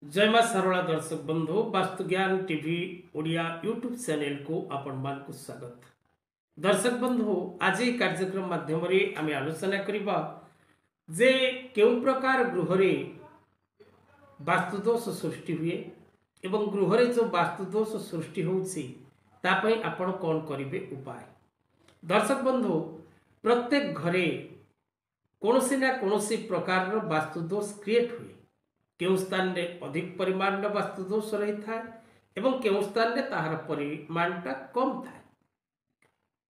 जय मां सरला दर्शक बंधु वास्तु ज्ञान टीवी ओडिया यूट्यूब चैनल को आपण मान को स्वागत। दर्शक बंधु आज कार्यक्रम माध्यम आम आलोचना करबा जे केउ प्रकार गृह रे वास्तुदोष सृष्टि हुए एवं गृह रे जो वास्तुदोष सृष्टि होउछि ता पई आपण कोन करिवे उपाय। दर्शक बंधु प्रत्येक घरे कोनोसी ना कोनोसी प्रकार वास्तुदोष क्रिएट हुए। केउ स्थान रे अधिक परिमाण वास्तुदोष रही था एवं केउ स्थान रे ताहार परिमाणटा कम था।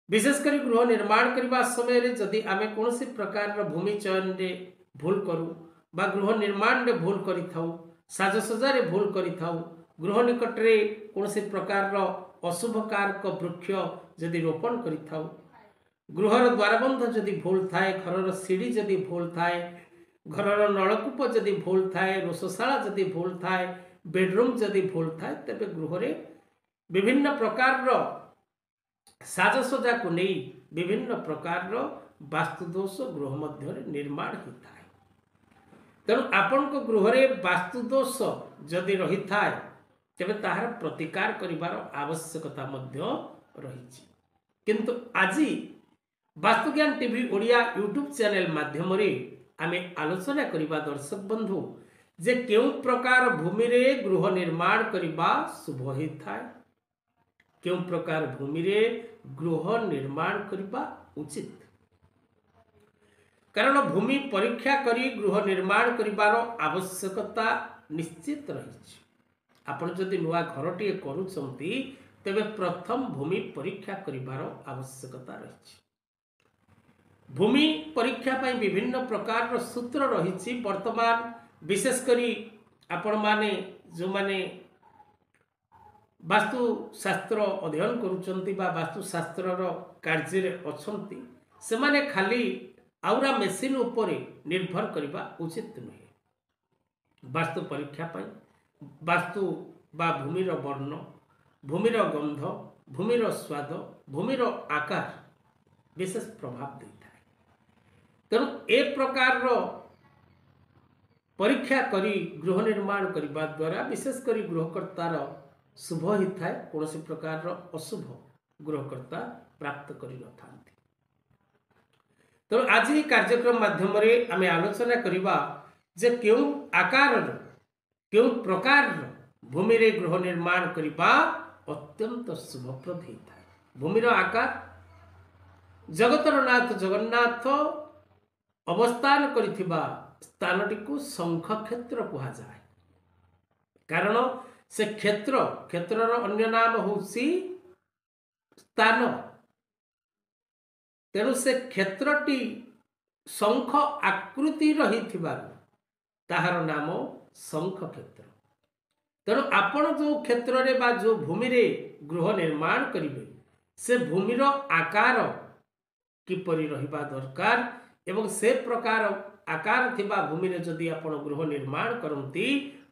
विशेषकर गृह निर्माण करने समय रे जदि आमे कोनोसी प्रकार भूमि चयन रे भूल करू बा गृह निर्माण रे भूल करि थाउ, साजसज्जा रे भूल करि थाउ, गृह निकट रे कोनोसी प्रकार अशुभ कारक वृक्ष जदि रोपण करि थाउ, गृहर द्वारबंध जदि भूल थाए, घरर सीढ़ी जदि भूल थाए, घरर नलकूप जदि भूल थाए, रोषशाला जदि भूल थाए, बेडरूम जदि भूल थाए, तेबे गृह रे विभिन्न प्रकार साजसज्जा को नहीं विभिन्न प्रकार वास्तुदोष गृह मध्य निर्माण होता है। तेणु आपण को गृह रे वास्तुदोष जदि रही थाए तेबे ताहार प्रतिकार करिवार आवश्यकता मध्य रही। किंतु आज वास्तुज्ञान टीवी ओडिया यूट्यूब चैनल माध्यम रे आमे आलोचना करिबा दर्शक बंधु जे केउ प्रकार भूमि रे गृह निर्माण करिबा शुभ होई थाए, केउ प्रकार भूमि रे गृह निर्माण करिबा उचित। कारण भूमि परीक्षा करी गृह निर्माण करिबार आवश्यकता निश्चित रही। आपण जदि नुआ घरटीए करूछंती तेबे प्रथम भूमि परीक्षा करिबार आवश्यकता रही। भूमि परीक्षा पाई विभिन्न प्रकार सूत्र रही। वर्तमान विशेष करी आपण माने जो माने वास्तुशास्त्र अध्ययन करुचंती बा वास्तुशास्त्र कार्य रे अछंती से माने खाली आउरा मेसिन उपरे निर्भर करिबा उचित नहे। वास्तु परीक्षा पाई वास्तु बा भूमिर वर्ण, भूमिर गंध, भूमिर स्वाद, भूमिर आकार विशेष प्रभाव देता है। तेणु ए प्रकार परीक्षा करी गृह निर्माण करने द्वारा विशेष करी गृहकर्तार शुभ होता है, कौन सी प्रकार अशुभ गृहकर्ता प्राप्त कर न। तो आज ही कार्यक्रम माध्यम आम आलोचना करवा जे क्यों आकार क्यों प्रकार भूमि रे गृह निर्माण करवा अत्यंत शुभप्रद होता है। भूमिर आकार जगतर नाथ जगन्नाथ अवस्थान करिथिबा स्थानटी को शंख क्षेत्र कहा जाए। कारण से क्षेत्रर अन्य नाम होउसी स्थान। तेणु से क्षेत्रटी शंख आकृति रही ताहार नाम शंख क्षेत्र। तेणु आपण जो क्षेत्र रे बा जो भूमि रे गृह निर्माण करिवे से भूमिर आकार किपरि रहिबा दरकार एवं से प्रकार आकार थिबा भूमि रे जदि आपण गृह निर्माण करंती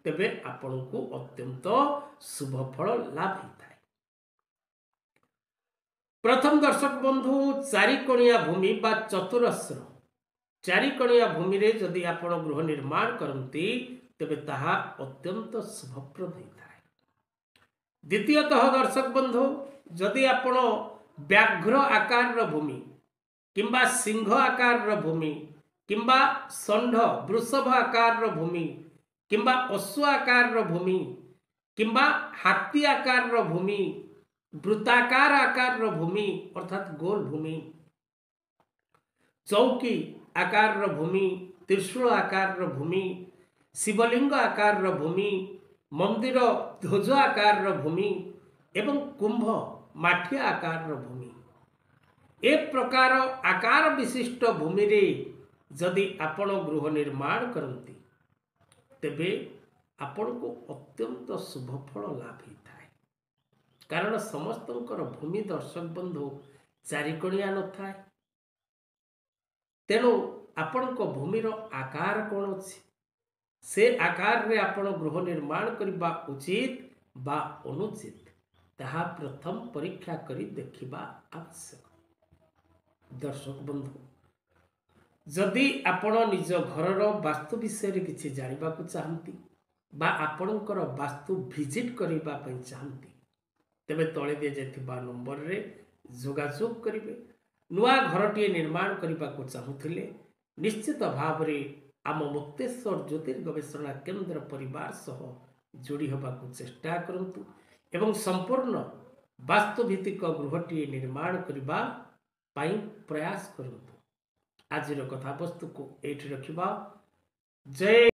तेबे आपण को अत्यंत शुभ फल लाभ होता है। प्रथम दर्शक बंधु चारिकोणिया भूमि बा चतुरस्र चारिकोणिया भूमि रे जदि आपण गृह निर्माण करंती तेबे ताहा अत्यंत शुभप्रद होता है। द्वितीयतः दर्शक बंधु जदि आपण व्याघ्र आकार भूमि किंबा सिंह आकार भूमि किंबा षंढ वृषभ आकार भूमि किंबा अश्व आकार भूमि किंबा हाथी आकार भूमि, वृत्ताकार आकार भूमि अर्थात गोल भूमि, चौकी आकार भूमि, त्रिशूल आकार भूमि, शिवलिंग आकार भूमि, मंदिर ध्वज आकार भूमि एवं कुंभ माठिया आकार भूमि, ए प्रकार आकार विशिष्ट भूमि रे जदि आपण गृह निर्माण करती तेबे आपण को अत्यंत शुभ फल लाभ होता है। कारण समस्तंकर भूमि दर्शक बंधु चारिकोणिया न थाए। तेणु आपण को भूमिर आकार कौन अच्छी से आकार रे आपण गृह निर्माण करबा उचित बा अनुचित ताहा प्रथम परीक्षा करी देखिबा आवश्यक। दर्शक बंधु जदि आपण निज घरर वास्तु विषय किसी जानवा चाहती बा आपणकर वास्तु विजिट करबा पई चाहंती तेबे तळे दिया नंबर रे जोगाजोग करिवे। नुआ घरटीए निर्माण करने को चाहूले निश्चित भाव में आम मुक्तेश्वर ज्योतिर्गवेषणा केंद्र परिवार सह जोड़ी होबाकू चेष्टा करंतु एवं संपूर्ण वास्तुभित्तिक गृहटीए निर्माण करबा पाई प्रयास करंतु। आजिर कथावस्तु को एठी रखिबा। जय